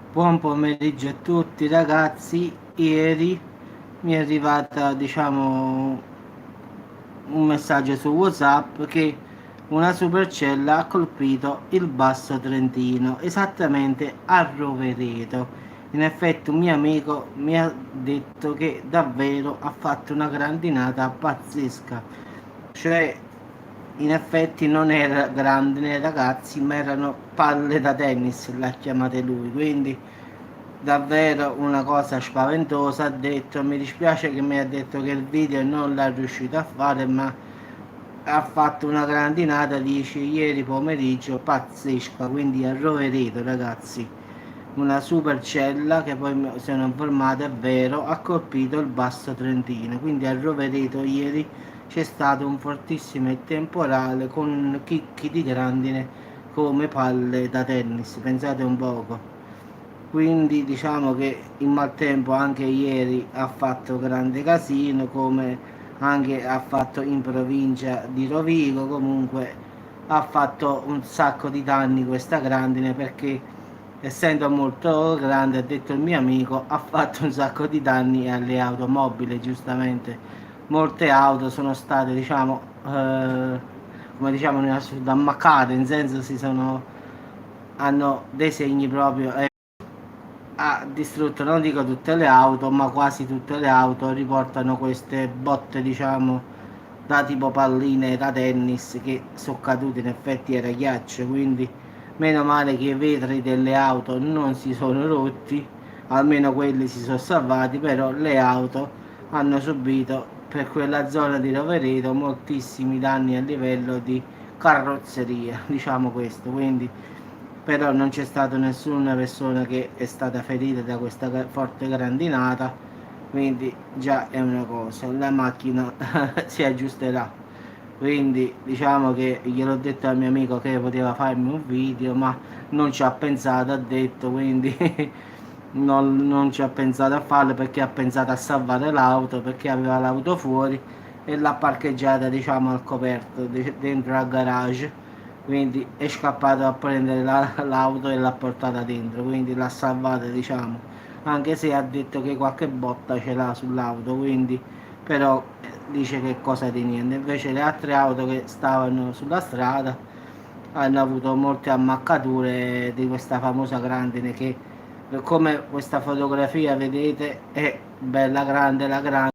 Buon pomeriggio a tutti ragazzi. Ieri mi è arrivata, diciamo, un messaggio su WhatsApp che una supercella ha colpito il Basso Trentino, esattamente a Rovereto. In effetti un mio amico mi ha detto che davvero ha fatto una grandinata pazzesca. Cioè, in effetti non era grande ragazzi, ma erano palle da tennis, l'ha chiamate lui, quindi davvero una cosa spaventosa. Ha detto, mi dispiace che mi ha detto che il video non l'ha riuscito a fare, ma ha fatto una grandinata, dice, ieri pomeriggio pazzesca, quindi a Rovereto ragazzi, una supercella che poi mi sono informato è vero, ha colpito il Basso Trentino, quindi a Rovereto ieri c'è stato un fortissimo temporale con chicchi di grandine come palle da tennis, pensate un poco. Quindi diciamo che il maltempo anche ieri ha fatto grande casino, come anche ha fatto in provincia di Rovigo. Comunque ha fatto un sacco di danni questa grandine, perché essendo molto grande, ha detto il mio amico, ha fatto un sacco di danni alle automobili. Giustamente molte auto sono state, diciamo, come diciamo nel sud, ammaccate, in senso hanno dei segni proprio, ha distrutto, non dico tutte le auto, ma quasi tutte le auto riportano queste botte, diciamo, da tipo palline da tennis, che sono cadute, in effetti era ghiaccio. Quindi meno male che i vetri delle auto non si sono rotti, almeno quelli si sono salvati, però le auto hanno subito per quella zona di Rovereto moltissimi danni a livello di carrozzeria, diciamo questo. Quindi però non c'è stata nessuna persona che è stata ferita da questa forte grandinata, quindi già è una cosa, la macchina si aggiusterà. Quindi diciamo che gliel'ho detto al mio amico che poteva farmi un video, ma non ci ha pensato, ha detto, quindi non ci ha pensato a farlo, perché ha pensato a salvare l'auto, perché aveva l'auto fuori e l'ha parcheggiata, diciamo, al coperto dentro al garage. Quindi è scappato a prendere l'auto e l'ha portata dentro, quindi l'ha salvata, diciamo, anche se ha detto che qualche botta ce l'ha sull'auto, quindi però dice che cosa di niente. Invece le altre auto che stavano sulla strada hanno avuto molte ammaccature di questa famosa grandine, che come questa fotografia vedete è bella grande, la grande,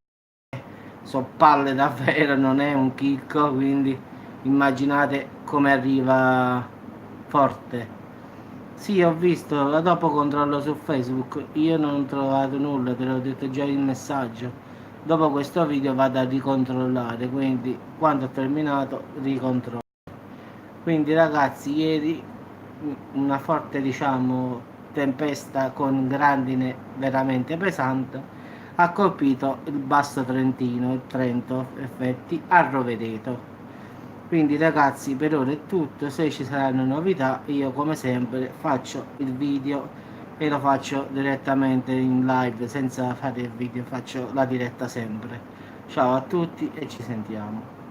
so palle davvero, non è un chicco, quindi immaginate come arriva forte. Sì, ho visto, dopo controllo su Facebook, io non ho trovato nulla, te l'ho detto già in messaggio. Dopo questo video vado a ricontrollare, quindi quando ho terminato ricontrollo. Quindi ragazzi, ieri una forte, diciamo, tempesta con grandine veramente pesante ha colpito il Basso Trentino, il Trento, effetti, a Rovereto. Quindi ragazzi, per ora è tutto. Se ci saranno novità io come sempre faccio il video e lo faccio direttamente in live, senza fare il video, faccio la diretta sempre. Ciao a tutti e ci sentiamo.